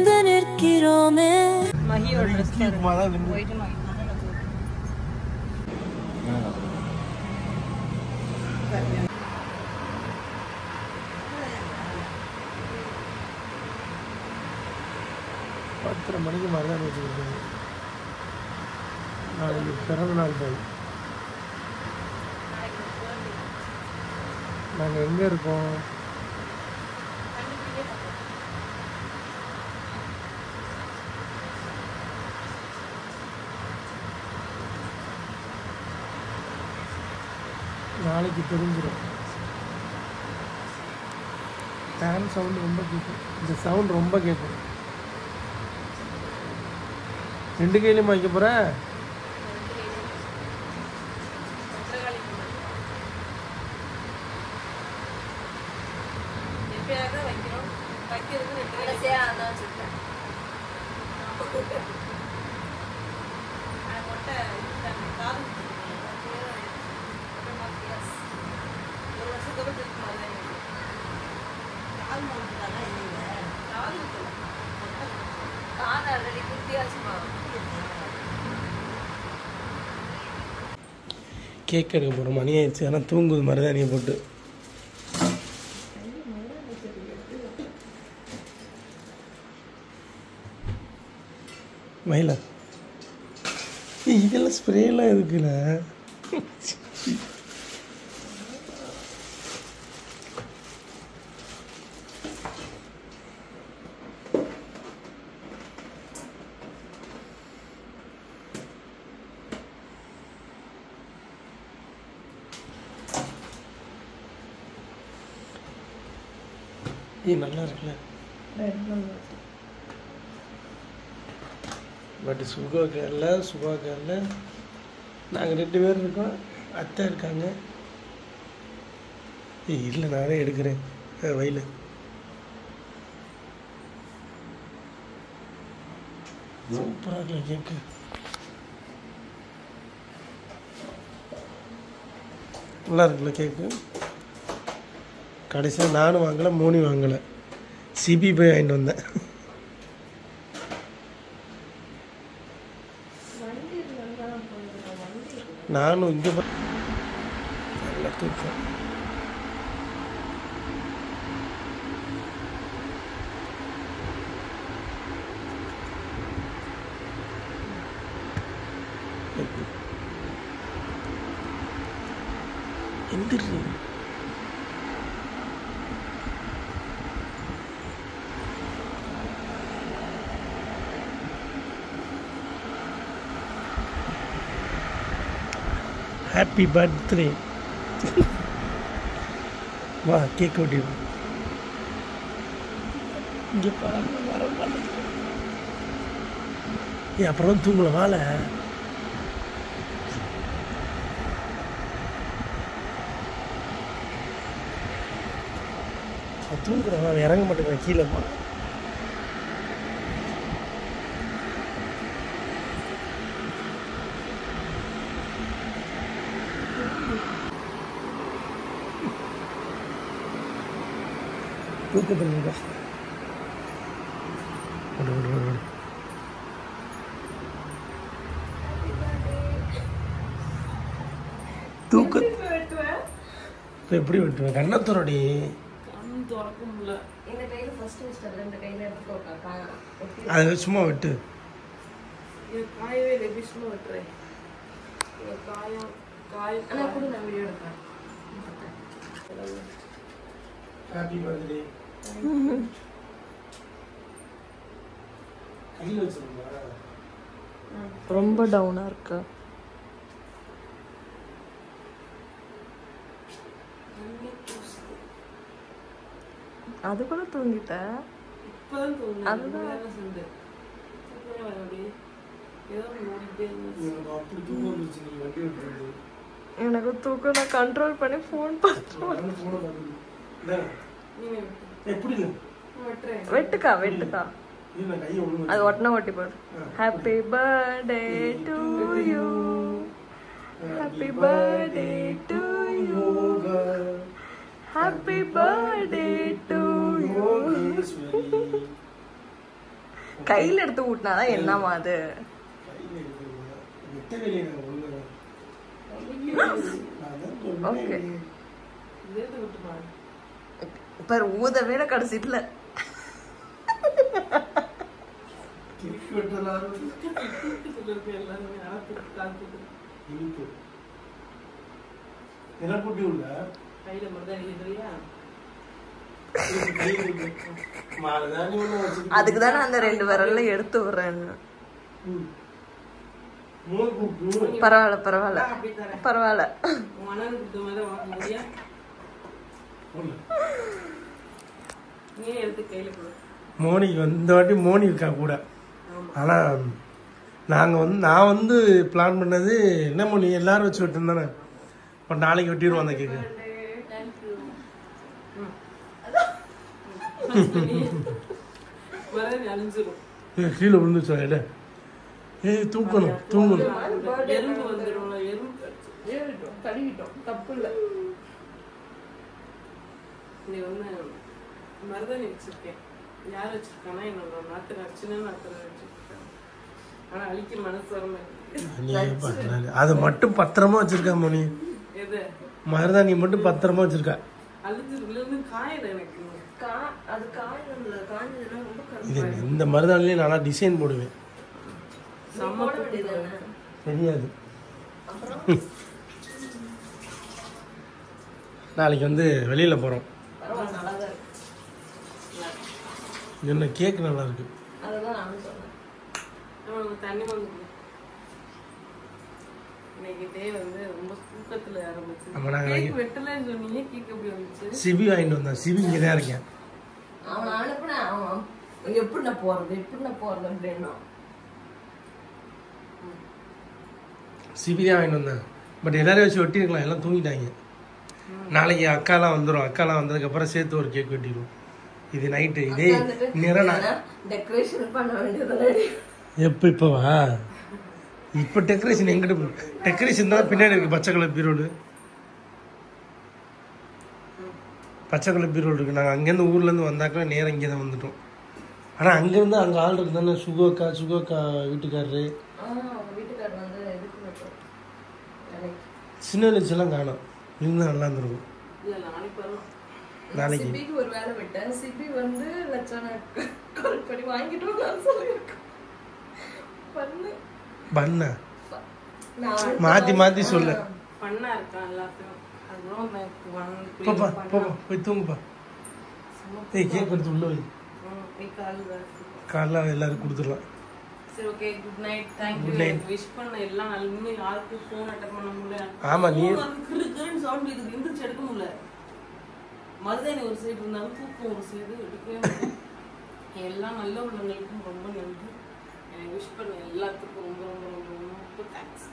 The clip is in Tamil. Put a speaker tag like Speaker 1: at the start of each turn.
Speaker 1: வந்து நிற்கிறோமே.
Speaker 2: மகியோட ட்ரெஸ்
Speaker 3: பத்தரை மணிக்கு மருதாணி வச்சுருக்காங்க. நாளைக்கு பிறந்த நாள் போய் நாங்கள் எங்கே இருக்கோம்? நாளைக்கு தெரிஞ்சிடும். ஃபேன் சவுண்டு ரொம்ப கேட்கும். இந்த சவுண்ட் ரொம்ப கேட்கும். 2 கையிலையும் வைக்க போகிற? கேக் எடுக்க போகிறோம். மணி ஆயிடுச்சு. ஆனால் தூங்குது மருதாணியை போட்டு. மயிலா இதெல்லாம் ஸ்ப்ரேலாம் இருக்குல்ல. நல்லா இருக்குல்ல. பட் சுகாக்காரில் நாங்கள் 2 பேர் இருக்கோம். அத்தை இருக்காங்க. இல்லை நானே எடுக்கிறேன். வயல் சூப்பராக இருக்குல்ல கேக்கு. நல்லா இருக்குல்ல கேக்கு. கடைசியாக நானும் வாங்கலை, மோனி வாங்கலை. சிபி போய் வாங்கிட்டு வந்தேன். நானும் இங்கே நல்லா தூக்கம். எந்திரி. Happy birthday. வா கேக் வெட்டி. இங்கே வர அப்புறம் தூங்கல. வாழ தூங்குறேன். இறங்க மாட்டேங்கிறேன் கீழேம்மா. தூக்கத்தில் தூக்க எப்படி வெட்டுவேன்? கண்ணத்தோரடி அது சும்மா வெட்டு. Happy birthday.
Speaker 2: ரொம்ப டவுனா இருக்கு. அது கூட தூங்கிட்ட. எனக்கு தூக்கம். நான் கண்ட்ரோல் பண்ணி ஃபோன் பார்த்தேன். வெட்டுக்கா வெட்டுக்கா. அது ஒட்டினா ஒட்டி போடு. Happy birthday to you. Happy birthday to you. Happy birthday to you. கையில எடுத்து ஊட்டினாதான் என்னமா அது? ஓகே பாரு ஊதவே கடைசிட்டுல அதுக்குதானே அந்த 2 விரல்ல எடுத்து விடுறேன். பரவாயில்ல பரவாயில்ல பரவாயில்ல.
Speaker 3: மோனிக்கு இந்த வாட்டி மோனி இருக்கா கூட. ஆனால் நான் வந்து பிளான் பண்ணது என்ன மோனி எல்லாரும் வச்சு விட்டுருந்தானே. இப்போ நாளைக்கு வெட்டிடுவோம் அந்த கேக்கு. கீழே விழுந்துச்சா இல்லை? தூக்கணும் தூங்கணும்.
Speaker 2: தப்பு இல்லை.
Speaker 1: மருதாணி வச்சிருக்கேன். யார் வச்சிருக்கானா என்னோட நாத்தனார், சின்ன நாத்தனார் வச்சிருக்கேன். ஆனா அழிக்க மனசு வர மாட்டேங்குது.
Speaker 3: அது மட்டும் பத்திரமா வச்சிருக்கா மோனி.
Speaker 1: எது?
Speaker 3: மருதாணி மட்டும் பத்திரமா வச்சிருக்கா.
Speaker 1: அழிஞ்சதுல காயுது எனக்கு.
Speaker 2: அது காய்ந்ததுல காய்ந்ததுன்னா ரொம்ப
Speaker 3: இது இந்த மருதாணிலே நல்லா டிசைன் போடுவேன். தெரியாது. நாளைக்கு வந்து வெளியில போறோம். என்ன கேக் நல்லா இருக்கு.
Speaker 2: அதுதான் நானும் சொன்னேன்.
Speaker 1: தண்ணி வந்து இன்னைக்கு டே வந்து ரொம்ப தூக்கத்துல ஆரம்பிச்சு. கேக் வெட்டலன்னு சொன்னீங்க, கேக் எப்படி வந்துச்சு?
Speaker 3: சிபி வாங்கிட்டு வந்தேன். சிபி இங்கே தான் இருக்கேன்.
Speaker 2: அவன் அனுப்புனேன். அவன் எப்படி போறது அப்படின்னா
Speaker 3: சிபி தான் வாங்கிட்டு வந்தேன். பட் எல்லாரையும் வச்சு வெட்டிருக்கலாம், எல்லாம் தூங்கிட்டாங்க. நாளைக்கு அக்காலாம் வந்துடும். அக்காலாம் வந்ததுக்கப்புறம் சேர்த்து ஒரு கேக் வெட்டிடுவோம். இது நைட்டு இதே நேரம்
Speaker 2: டெக்கரேஷன் பண்ண வேண்டியது.
Speaker 3: இப்போவா? இப்போ டெக்கரேஷன் எங்கிட்ட? டெக்கரேஷன் தான் பின்னாடி இருக்கு. பச்சை கலர் பீரோடு, பச்சை கலர் பீரோடு இருக்கு. நாங்கள் அங்கேருந்து ஊர்லேருந்து வந்தாக்கா நேரம் இங்கே தான் வந்துட்டோம். ஆனால் அங்கேருந்து அங்கே ஆள் இருக்கு தானே. சுகோக்கா வீட்டுக்காரரு சின்ன வயசுலாம் காணும். இருந்தால் நல்லா இருந்திருக்கும். நாளைக்கு
Speaker 2: ஒரு வேலை விட்டேன். சிபி வந்து லட்சணா கால் பண்ணி வாங்கிட்டு நான் சொல்லியிருக்கேன்.
Speaker 3: பண்ண மாத்தி சொல்ல
Speaker 1: பண்ணா இருக்கா எல்லாத்தையும்.
Speaker 3: போய் தூங்குப்பா. கேக் எடுத்து உள்ள வை. காலைல எல்லாரும் கொடுத்துடலாம்.
Speaker 1: சரி okay, good night. Thank you. Wish பண்ண எல்லாம் இன்னும் யாருக்கும் ஃபோன் அட்டெண்ட் பண்ண முடியல.
Speaker 3: ஆமா, நீ
Speaker 1: கிறுகிறுன்னு சவுண்ட் இதுக்கு எந்திரிச்சு எடுக்க முடியல. மருதாணி ஒரு சைடு இருந்தாலும் தூக்கம் ஒரு சைடு எடுக்கவே முடியல. எல்லா நல்ல உள்ளவங்களுக்கும் ரொம்ப நன்றி. விஷ் பண்ண எல்லாத்துக்கும் ரொம்ப ரொம்ப ரொம்ப ரொம்ப தேங்க்ஸ்.